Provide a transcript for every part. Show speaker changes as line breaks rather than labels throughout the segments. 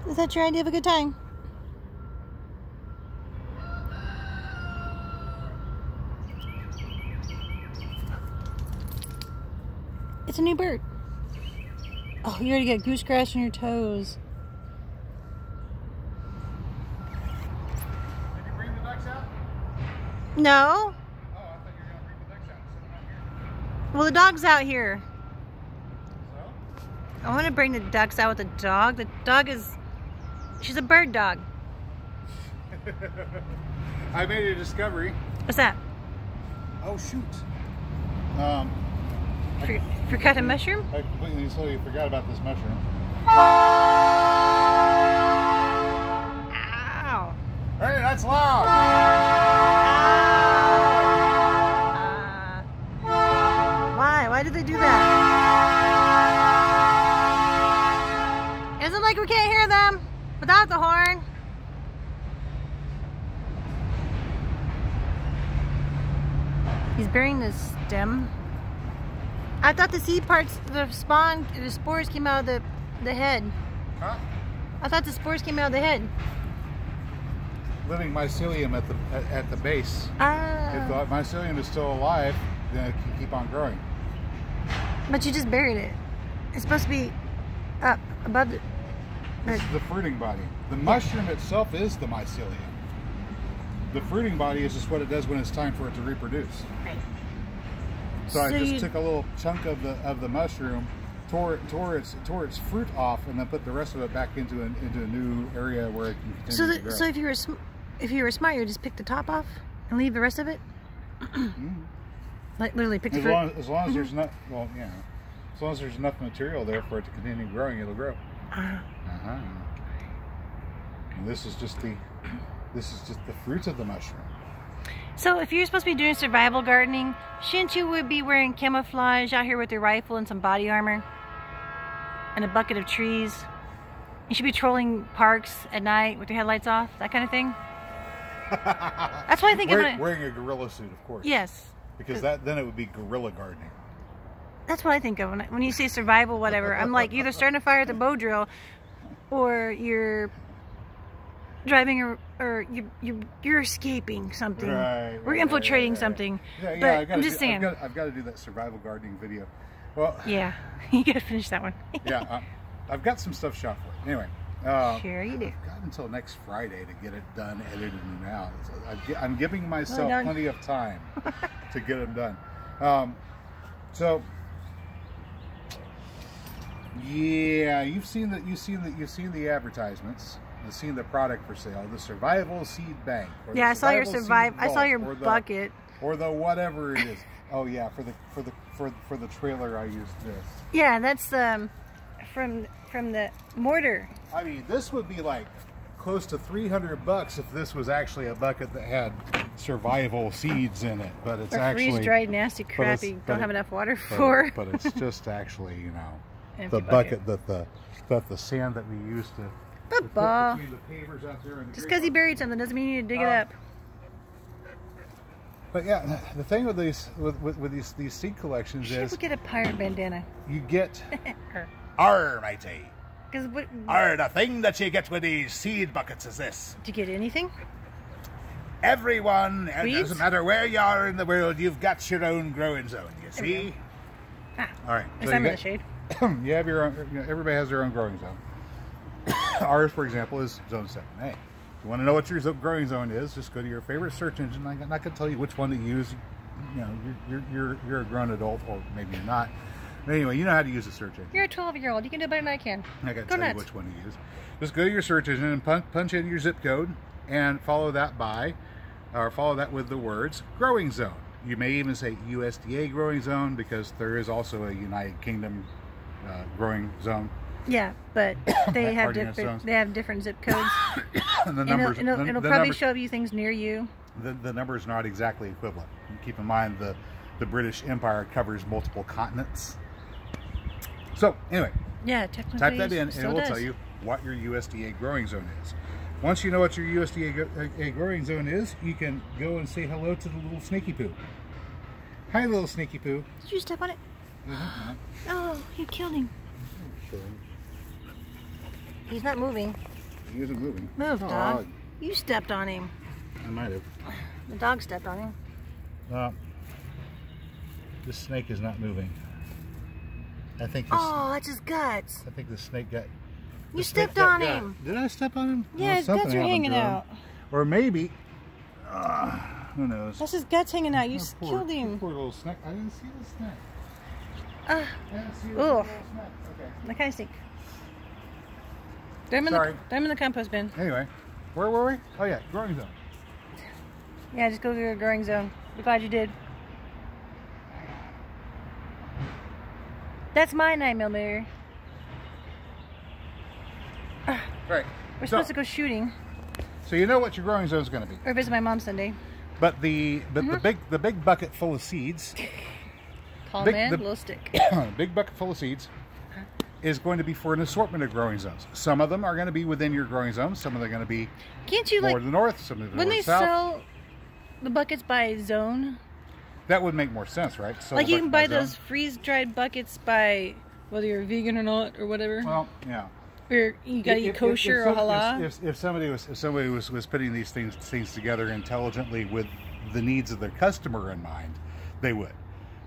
Is that your idea of a good time? It's a new bird. Oh, you already got goose grass on your toes.
Did you bring the ducks out?
No.
Oh, I thought you were going to bring the ducks out. Sit them out here.
Well, the dog's out here.
So?
I want to bring the ducks out with the dog. The dog is... She's a bird dog.
I made a discovery.
What's that?
Oh, shoot.
Forgot a mushroom?
I completely totally forgot about this mushroom.
Ow.
Hey, that's loud!
Why? Why did they do that? Isn't like we can't hear them without the horn. He's burying the stem. I thought the seed parts, the spores came out of the head.
Huh?
I thought the spores came out of the head.
Living mycelium at the base.
Ah.
If the mycelium is still alive, then it can keep on growing.
But you just buried it. It's supposed to be up above it.
This is the fruiting body. The mushroom itself is the mycelium. The fruiting body is just what it does when it's time for it to reproduce.
Right.
So I just took a little chunk of the mushroom, tore its fruit off, and then put the rest of it back into a new area where it can continue to grow.
So if you were smart, you would just pick the top off and leave the rest of it. Like literally pick the fruit.
As long as there's not, well, yeah, as long as there's enough material there for it to continue growing, it'll grow. And this is just the fruit of the mushroom.
So if you're supposed to be doing survival gardening, shouldn't you would be wearing camouflage out here with your rifle and some body armor and a bucket of trees? You should be trolling parks at night with your headlights off, that kind of thing. That's what I think.
Wearing a gorilla suit, of course.
Yes.
Because then it would be guerrilla gardening.
That's what I think of when you say survival, whatever. I'm like either starting a fire at the bow drill, or you're driving, or you're escaping something.
Right,
We're infiltrating something.
Yeah,
I'm just saying.
I've got to do that survival gardening video. Well.
Yeah, you got to finish that one.
Yeah, I've got some stuff shot for it. Anyway.
Sure you do.
I've got until next Friday to get it done, edited, and out. So I'm giving myself plenty of time to get them done. So. Yeah, you've seen the advertisements. You've seen the product for sale, the survival seed bank.
Yeah, I saw your I saw your bucket.
Or the whatever it is. Oh yeah, for the trailer I used this.
Yeah, that's from the mortar.
I mean, this would be like close to $300 if this was actually a bucket that had survival seeds in it, but it's actually
freeze-dried nasty crap you don't have enough water for.
But it's just actually, you know,
empty
the bucket that the sand that we used to put between the pavers out there.
Just because you buried something doesn't mean you need to dig it up.
But yeah, the thing with these seed collections is
we get a pirate bandana.
You get matey.
The thing that you get with these seed buckets is this.
Did you get anything?
Everyone, it doesn't matter where you are in the world, you've got your own growing zone, you see?
Ah,
all right.
So I'm in the shade.
You have your own, everybody has their own growing zone. Ours, for example, is Zone 7A. If you want to know what your growing zone is, just go to your favorite search engine. I'm not going to tell you which one to use. You know, you're a grown adult, or maybe you're not. But anyway, you know how to use a search engine.
You're a 12-year-old. You can do better than I can.
I got to tell you which one to use. Just go to your search engine and punch in your zip code and follow that with the words growing zone. You may even say USDA growing zone, because there is also a United Kingdom growing zone.
Yeah, but they have different zip codes.
And the numbers,
it'll probably show you things near you.
The numbers are not exactly equivalent. Keep in mind the British Empire covers multiple continents. So anyway,
yeah, technically
type that in and it will tell you what your USDA growing zone is. Once you know what your USDA growing zone is, you can go and say hello to the little snaky poo. Hi, little snaky poo.
Did you step on it? Oh, you killed him. He's not moving.
He isn't moving.
Move, dog. You stepped on him.
I might have.
The dog stepped on him.
This snake is not moving. I think this.
Oh, that's his guts.
I think the snake got.
You stepped on him.
Did I step on him?
Yeah, his guts are hanging out.
Or maybe. Who knows?
That's his guts hanging out. You
poor,
killed him.
Poor little snake. I didn't see the snake.
I
didn't see the
little
snake. Okay.
That kind of stink. Throw him in the compost bin.
Anyway, where were we? Oh yeah, growing zone.
Yeah, just go through the growing zone. Be glad you did. That's my 9mm.
Right.
We're supposed to go shooting.
So you know what your growing zone is going to be.
Or visit my mom Sunday.
But the big bucket full of seeds.
Tall man, little stick.
Big bucket full of seeds is going to be for an assortment of growing zones. Some of them are going to be within your growing zone. Some of them are going to be more to the north, some of the
wouldn't
north
they
south.
sell the buckets by zone?
That would make more sense, right? So
like you can buy those freeze-dried buckets by whether you're vegan or not or whatever.
Well, yeah.
Or you gotta eat kosher or halal.
If somebody was putting these things together intelligently with the needs of their customer in mind, they would.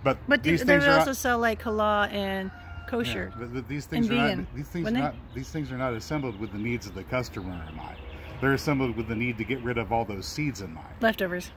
But these
they
things
would
are
also
not,
sell like halal and kosher.
Yeah, these things
and
are
vegan.
not these things are not assembled with the needs of the customer in mind. They're assembled with the need to get rid of all those seeds in mind.
Leftovers.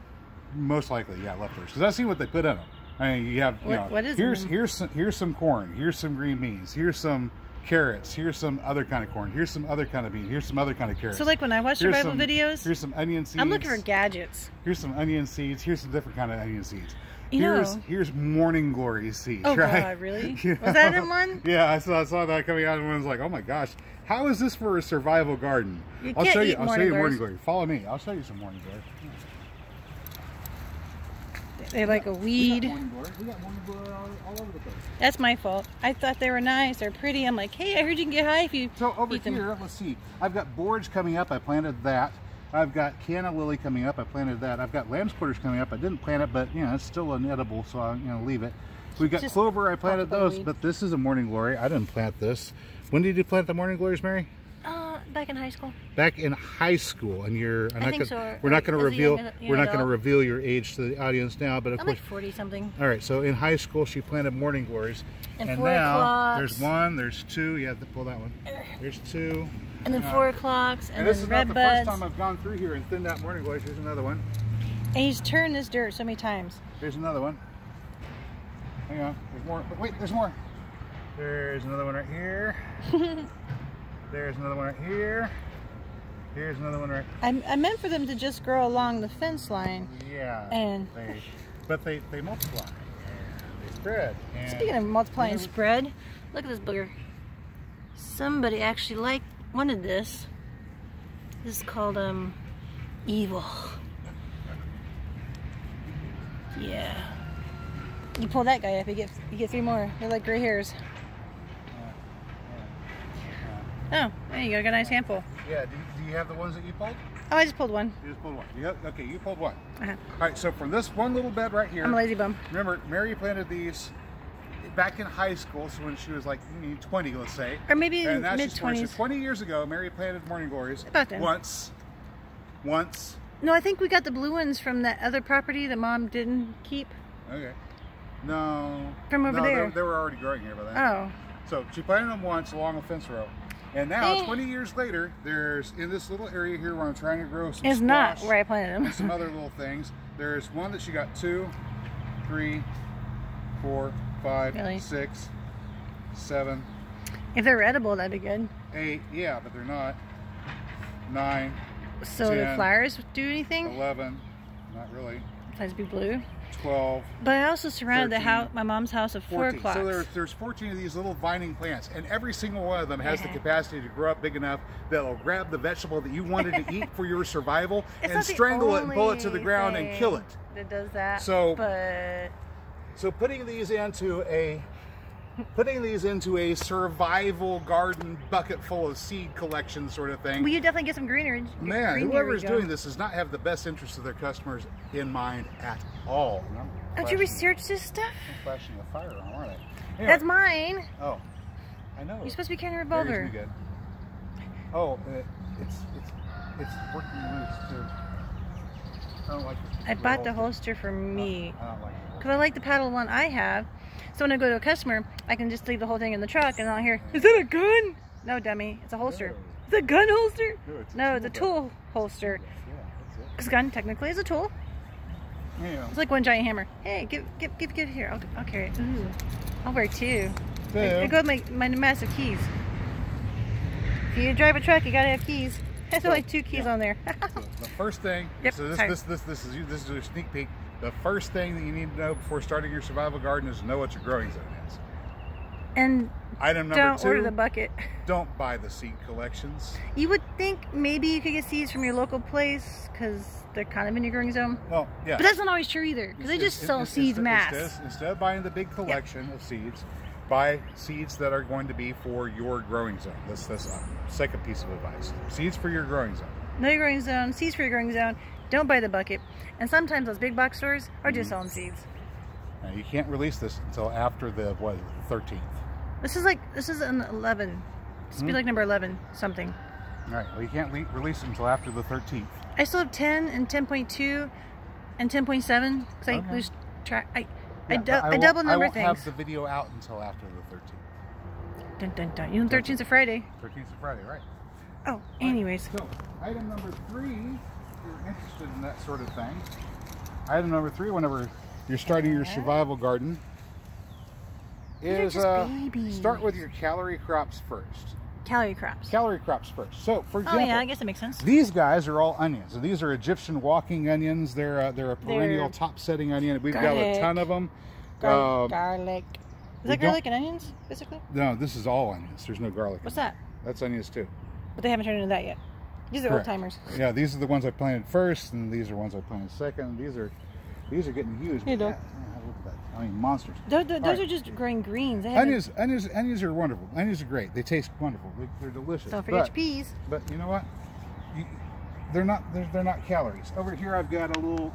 Most likely, yeah, leftovers. Because I see what they put in them. I mean, you have
what is
here's some corn, here's some green beans, here's some carrots, here's some other kind of corn, here's some other kind of bean, here's some other kind of carrots.
So like when I watch survival videos,
here's some onion seeds.
I'm looking for gadgets.
Here's some onion seeds. Here's some different kind of onion seeds.
Here's
morning glory seeds.
Oh
right?
God, really?
You know?
Was that in one?
Yeah, I saw that coming out, and one was like, "Oh my gosh, how is this for a survival garden?" I'll show you morning glory. Follow me. I'll show you some morning glory.
They're like a weed.
We got morning glory all over the place.
That's my fault. I thought they were nice. They're pretty. I'm like, hey, I heard you can get high if you
So over
eat them.
here, let's see. I've got boards coming up. I planted that. I've got canna lily coming up. I planted that. I've got lamb's quarters coming up. I didn't plant it, but you know it's still an edible, so I'm gonna leave it. We've got clover. I planted those, but this is a morning glory. I didn't plant this. When did you plant the morning glories, Mary?
Back in high school.
Back in high school, and
We're
not going to reveal your age to the audience now, but of
I'm
course,
like 40 something.
All right, so in high school she planted morning glories,
and
now there's one, there's two. You have to pull that one. There's two.
And then 4 o'clocks, and
this
then
is
red
not the
buds.
first time I've gone through here and thinned out morning glories. Here's another one.
And he's turned this dirt so many times.
Here's another one. Hang on, there's more. But wait, there's more. There's another one right here. There's another one right here. Here's another one right.
I meant for them to just grow along the fence line.
Yeah.
And
but they multiply. And they spread. And
speaking of multiply and spread, look at this booger. Somebody actually wanted this. This is called evil. Yeah. You pull that guy up, you get 3 more. They're like gray hairs. Oh, there you go. Got a nice handful.
Yeah. Do you have the ones that you pulled?
Oh, I just pulled one.
You just pulled one. Yep. Okay, you pulled one.
Uh-huh.
All right. So from this one little bed right here.
I'm a lazy bum.
Remember, Mary planted these back in high school, so when she was like 20, let's say.
Or maybe
So
mid-20s.
20 years ago, Mary planted morning glories.
About then.
Once.
No, I think we got the blue ones from that other property that Mom didn't keep.
Okay. No.
From over there.
They were already growing here by then.
Oh.
So she planted them once along a fence row. And now, 20 years later, there's in this little area here where I'm trying to grow some
It's
squash
not where I planted them.
and some other little things. There's one that she got 2, 3, 4, 5,
Really?
6, 7,
If they're edible, that'd be good.
8. Yeah, but they're not. 9.
So
10,
the flowers do anything?
11. Not really.
Besides be blue.
12.
But I also surrounded
13,
my mom's house with 4
14.
o'clocks.
So there's 14 of these little vining plants, and every single one of them has the capacity to grow up big enough that'll grab the vegetable that you wanted to eat for your survival and strangle it and pull it to the ground and kill it.
That does that.
So,
but
so putting these into a survival garden bucket full of seed collection sort of thing.
well, you definitely get some greenery.
Man, whoever's doing this does not have the best interest of their customers in mind at all.
Don't you research this stuff?
I'm flashing a fire on, aren't I? Anyway.
That's mine.
Oh, I know.
You're supposed to be carrying a
Mary's
revolver.
be good. Oh, it's working loose too. I don't like
I bought the holster for me
I don't like it.
because I like the paddle one I have. So when I go to a customer, I can just leave the whole thing in the truck and I'll hear, "Is that a gun?" No, dummy, it's a holster.
No.
It's a gun holster?
No,
It's a tool holster.
Yeah, that's it.
Because gun technically is a tool.
Yeah.
It's like one giant hammer. Hey, give it here. I'll carry it. Ooh, I'll wear two. I go with my massive keys. If you drive a truck, you gotta have keys. There's only 2 keys on there.
So the first thing.
Yep,
So this is a sneak peek. The first thing that you need to know before starting your survival garden is to know what your growing zone is.
And
Item number
don't
2.
order the bucket.
Don't buy the seed collections.
You would think maybe you could get seeds from your local place because they're kind of in your growing zone.
Well, yeah.
But that's not always true either because they just sell seeds mass.
Instead of buying the big collection of seeds, buy seeds that are going to be for your growing zone. That's the second piece of advice. Seeds for your growing zone.
Know your growing zone, seeds for your growing zone. Don't buy the bucket. And sometimes those big box stores are just selling seeds.
Now, you can't release this until after the 13th.
This is an 11. This would be like number 11 something.
All right. Well, you can't release it until after the 13th.
I still have 10 and 10.2 and 10.7 because I lose track. I double number things.
I won't have the video out until after the 13th.
Dun, dun, dun. You know 13's a Friday.
13th is Friday, right?
Oh, anyways.
So, item number 3, if you're interested in that sort of thing. Item number 3, whenever you're starting your survival garden, is start with your calorie crops first.
Calorie crops.
Calorie crops first. So, for example,
Oh yeah, I guess that makes sense.
these guys are all onions. So these are Egyptian walking onions. They're a perennial top-setting onion. We've got a ton of them.
Garlic. Is that garlic and onions, basically?
No, this is all onions. There's no garlic.
What's that?
That's onions too.
But they haven't turned into that yet. These are old timers.
Yeah, these are the ones I planted first, and these are ones I planted second. These are getting huge.
Hey, Doc.
Yeah, look at that. I mean, monsters.
Those are just growing greens.
Onions are wonderful. Onions are great. They taste wonderful. They're delicious.
Don't forget your peas.
But you know what? They're not calories. Over here, I've got a little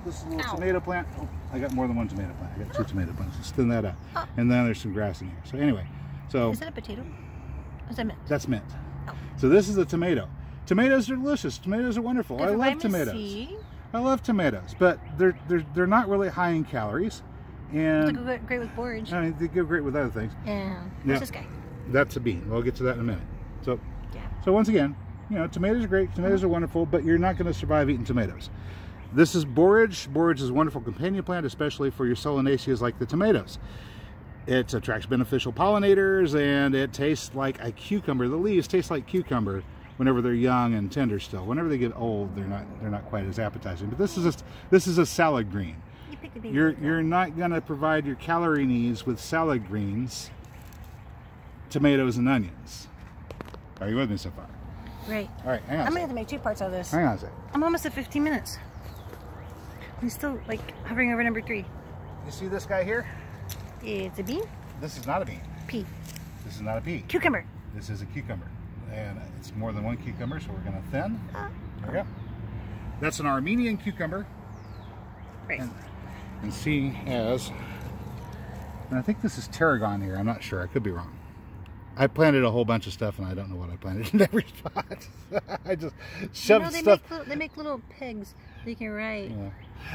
tomato plant. Oh, I got more than one tomato plant. I got 2 tomato plants. Let's thin that out. Oh. And then there's some grass in here. So anyway,
is that a potato? Or is that mint?
That's mint.
Oh.
So this is a tomato. Tomatoes are delicious. Tomatoes are wonderful. I love tomatoes. I love tomatoes, but they're not really high in calories, and
they go great with porridge.
I mean, they go great with other things.
Yeah. What's this guy?
That's a bean. We'll get to that in a minute. So,
yeah.
So once again, you know, tomatoes are great. Tomatoes are wonderful, but you're not going to survive eating tomatoes. This is borage. Borage is a wonderful companion plant, especially for your solanaceas like the tomatoes. It attracts beneficial pollinators, and it tastes like a cucumber. The leaves taste like cucumber whenever they're young and tender still. Whenever they get old, they're not quite as appetizing. But this is a salad green. You're not going to provide your calorie needs with salad greens, tomatoes, and onions. Are you with me so far?
Right.
All right, hang on.
I'm going to have to make 2 parts of this.
Hang on a second.
I'm almost at 15 minutes. I'm still, like, hovering over number 3.
You see this guy here?
It's a bean?
This is not a bean.
Pea.
This is not a pea.
Cucumber.
This is a cucumber. And it's more than one cucumber, so we're going to thin. There we go. That's an Armenian cucumber.
Right.
And seeing as, and I think this is tarragon here. I'm not sure. I could be wrong. I planted a whole bunch of stuff, and I don't know what I planted in every spot. I just shoved stuff.
They make little pegs that you can write.
Yeah.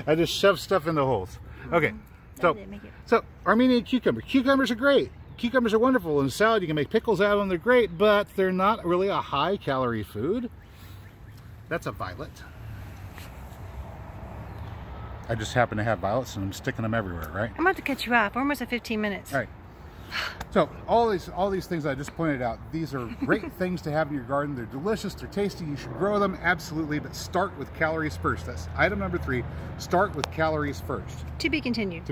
I just shoved stuff in the holes. Okay. So Armenian cucumber. Cucumbers are great. Cucumbers are wonderful. In a salad, you can make pickles out of them. They're great, but they're not really a high-calorie food. That's a violet. I just happen to have violets, and I'm sticking them everywhere, right?
I'm about to cut you off. We're almost at 15 minutes.
All right. So all these things I just pointed out, these are great things to have in your garden. They're delicious. They're tasty. You should grow them, absolutely, but start with calories first. That's item number 3. Start with calories first.
To be continued.